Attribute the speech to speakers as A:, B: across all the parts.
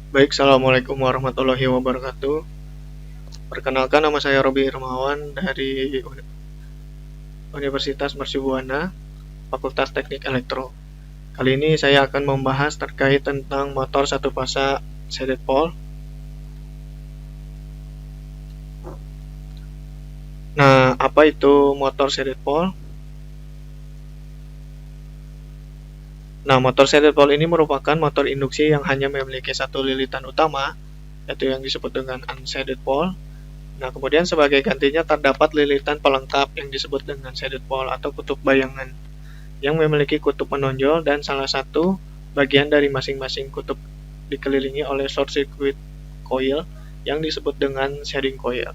A: Baik, Assalamualaikum warahmatullahi wabarakatuh. Perkenalkan, nama saya Robi Irmawan dari Universitas Mercubuana, Fakultas Teknik Elektro. Kali ini saya akan membahas terkait tentang motor satu fasa shaded pole. Nah, apa itu motor shaded pole? Nah, motor shaded pole ini merupakan motor induksi yang hanya memiliki satu lilitan utama, yaitu yang disebut dengan unshaded pole. Nah, kemudian sebagai gantinya terdapat lilitan pelengkap yang disebut dengan shaded pole atau kutub bayangan, yang memiliki kutub menonjol dan salah satu bagian dari masing-masing kutub dikelilingi oleh short circuit coil yang disebut dengan shading coil.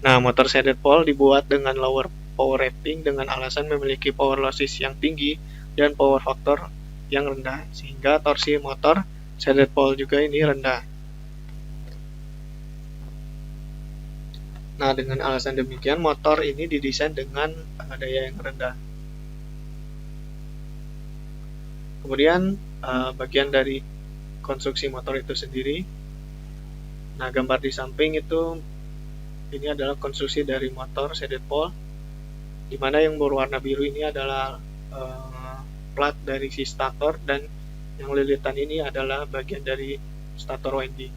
A: Nah, motor shaded pole dibuat dengan lower power rating dengan alasan memiliki power losses yang tinggi dan power factor yang rendah, sehingga torsi motor shaded pole juga ini rendah. Nah, dengan alasan demikian, motor ini didesain dengan daya yang rendah. Kemudian, bagian dari konstruksi motor itu sendiri. Nah, gambar di samping itu ini adalah konstruksi dari motor shaded pole, di mana yang berwarna biru ini adalah plat dari si stator, dan yang lilitan ini adalah bagian dari stator winding.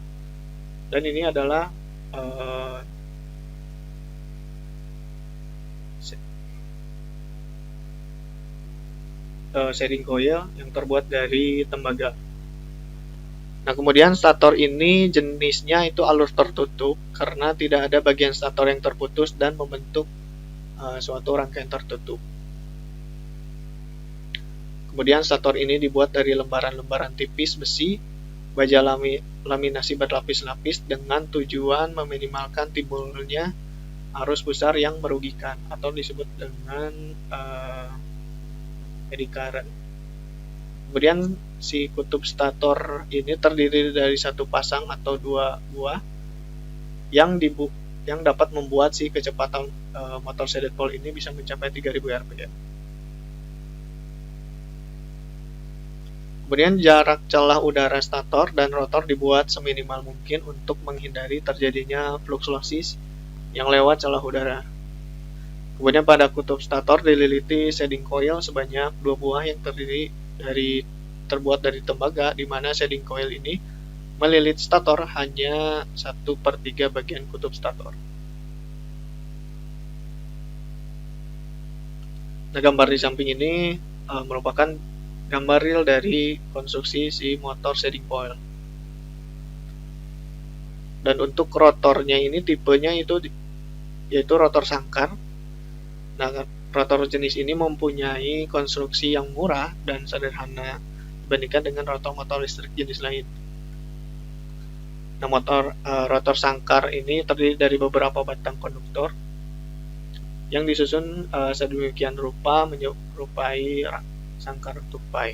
A: Dan ini adalah shading coil yang terbuat dari tembaga. Nah, kemudian stator ini jenisnya itu alur tertutup karena tidak ada bagian stator yang terputus dan membentuk suatu rangkaian tertutup. Kemudian stator ini dibuat dari lembaran-lembaran tipis besi baja laminasi berlapis-lapis dengan tujuan meminimalkan timbulnya arus besar yang merugikan atau disebut dengan eddy current. Kemudian si kutub stator ini terdiri dari satu pasang atau dua buah yang dapat membuat si kecepatan motor shaded pole ini bisa mencapai 3000 rpm. Kemudian jarak celah udara stator dan rotor dibuat seminimal mungkin untuk menghindari terjadinya flux losses yang lewat celah udara. Kemudian pada kutub stator dililiti shading coil sebanyak 2 buah yang terbuat dari tembaga, di mana shading coil ini melilit stator hanya 1/3 bagian kutub stator. Nah, gambar di samping ini merupakan gambar real dari konstruksi si motor shading coil. Dan untuk rotornya ini tipenya itu yaitu rotor sangkar. Nah, rotor jenis ini mempunyai konstruksi yang murah dan sederhana dibandingkan dengan rotor motor listrik jenis lain. Nah, rotor sangkar ini terdiri dari beberapa batang konduktor yang disusun sedemikian rupa menyerupai sangkar tupai.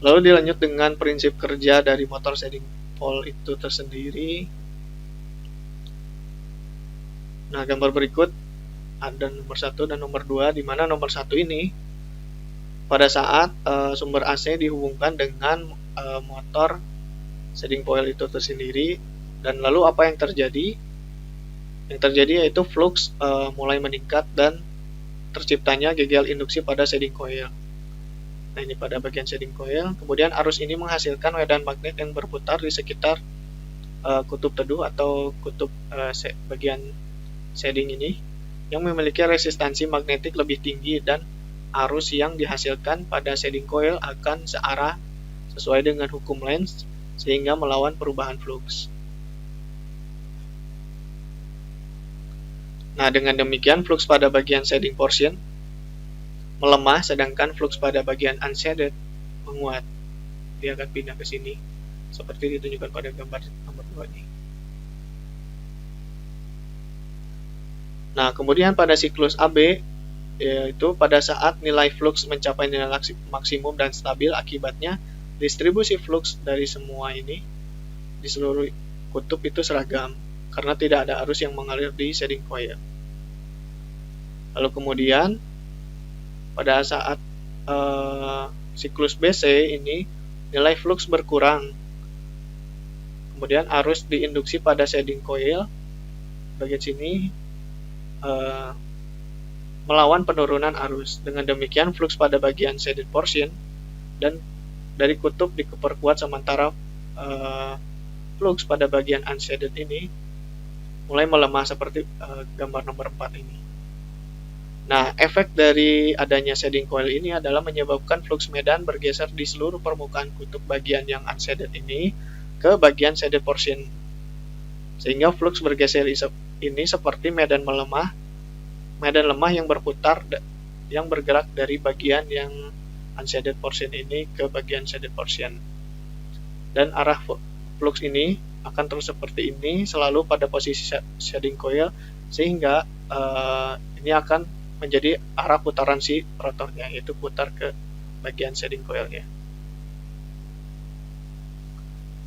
A: Lalu dilanjut dengan prinsip kerja dari motor shading pole itu tersendiri. Nah, gambar berikut ada nomor 1 dan nomor 2, di mana nomor 1 ini pada saat sumber AC dihubungkan dengan motor shading pole itu tersendiri, dan lalu apa yang terjadi? Yang terjadi yaitu flux mulai meningkat dan terciptanya gegel induksi pada shading coil. Nah, ini pada bagian shading coil. Kemudian arus ini menghasilkan medan magnet yang berputar di sekitar kutub teduh atau kutub bagian shading ini, yang memiliki resistansi magnetik lebih tinggi, dan arus yang dihasilkan pada shading coil akan searah sesuai dengan hukum Lenz sehingga melawan perubahan flux. Nah, dengan demikian flux pada bagian shading portion melemah, sedangkan flux pada bagian unshaded menguat. Dia akan pindah ke sini seperti ditunjukkan pada gambar nomor 2 ini. Nah, kemudian pada siklus AB, yaitu pada saat nilai flux mencapai nilai maksimum dan stabil, akibatnya distribusi flux dari semua ini di seluruh kutub itu seragam karena tidak ada arus yang mengalir di shading coil. Lalu kemudian pada saat siklus BC ini nilai flux berkurang. Kemudian arus diinduksi pada shading coil bagian sini melawan penurunan arus. Dengan demikian flux pada bagian shaded portion dan dari kutub diperkuat, sementara flux pada bagian unshaded ini mulai melemah seperti gambar nomor 4 ini. Nah, efek dari adanya shading coil ini adalah menyebabkan flux medan bergeser di seluruh permukaan kutub bagian yang unshaded ini ke bagian shaded portion. Sehingga flux bergeser ini seperti medan lemah yang berputar yang bergerak dari bagian yang unshaded portion ini ke bagian shaded portion. Dan arah flux ini akan terus seperti ini selalu pada posisi shading coil, sehingga ini akan menjadi arah putaran si rotornya, yaitu putar ke bagian shading coilnya.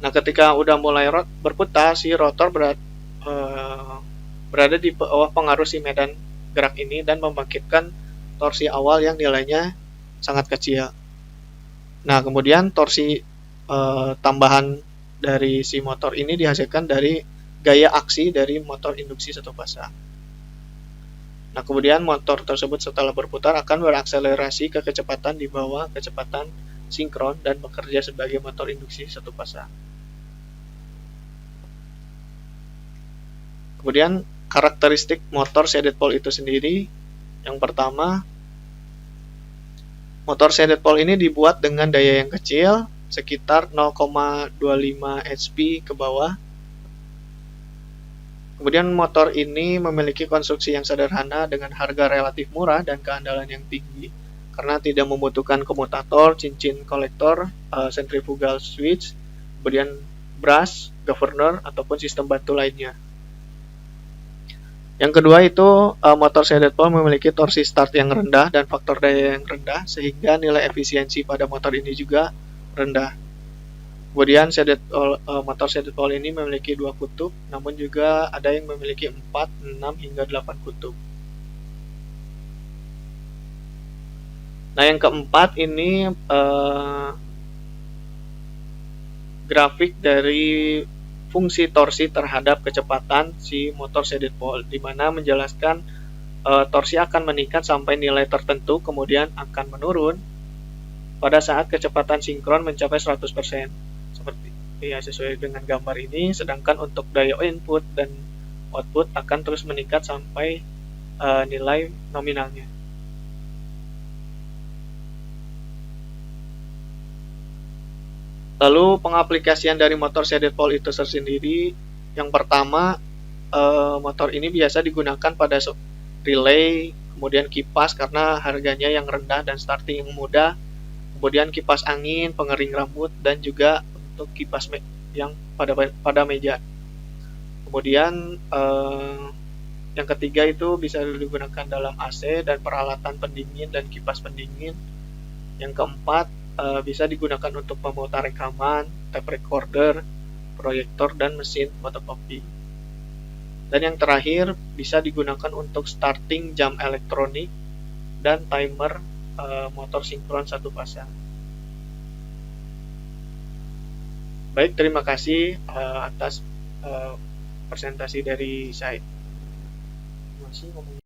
A: Nah, ketika udah mulai berputar, si rotor berada di bawah pengaruh si medan gerak ini dan membangkitkan torsi awal yang nilainya sangat kecil. Nah, kemudian torsi tambahan dari si motor ini dihasilkan dari gaya aksi dari motor induksi satu pasang. Nah, kemudian motor tersebut setelah berputar akan berakselerasi ke kecepatan di bawah kecepatan sinkron dan bekerja sebagai motor induksi satu pasang. Kemudian karakteristik motor shaded pole itu sendiri, yang pertama, motor shaded pole ini dibuat dengan daya yang kecil, sekitar 0,25 HP ke bawah. Kemudian motor ini memiliki konstruksi yang sederhana dengan harga relatif murah dan keandalan yang tinggi, karena tidak membutuhkan komutator, cincin kolektor, centrifugal switch, kemudian brush, governor, ataupun sistem bantu lainnya. Yang kedua itu motor shaded pole memiliki torsi start yang rendah dan faktor daya yang rendah, sehingga nilai efisiensi pada motor ini juga rendah. Kemudian motor shaded pole ini memiliki 2 kutub, namun juga ada yang memiliki 4, 6, hingga 8 kutub. Nah, yang keempat ini grafik dari fungsi torsi terhadap kecepatan si motor shaded pole, di mana menjelaskan torsi akan meningkat sampai nilai tertentu, kemudian akan menurun pada saat kecepatan sinkron mencapai 100%. Seperti ya, sesuai dengan gambar ini, sedangkan untuk daya input dan output akan terus meningkat sampai nilai nominalnya. Lalu pengaplikasian dari motor shaded pole itu tersendiri, yang pertama, motor ini biasa digunakan pada relay, kemudian kipas karena harganya yang rendah dan starting yang mudah, kemudian kipas angin, pengering rambut, dan juga untuk kipas yang pada meja. Kemudian yang ketiga itu bisa digunakan dalam AC dan peralatan pendingin dan kipas pendingin. Yang keempat, bisa digunakan untuk pemutar rekaman, tape recorder, proyektor, dan mesin fotokopi. Dan yang terakhir, bisa digunakan untuk starting jam elektronik dan timer motor sinkron satu pasang. Baik, terima kasih atas presentasi dari saya. Masih ngomong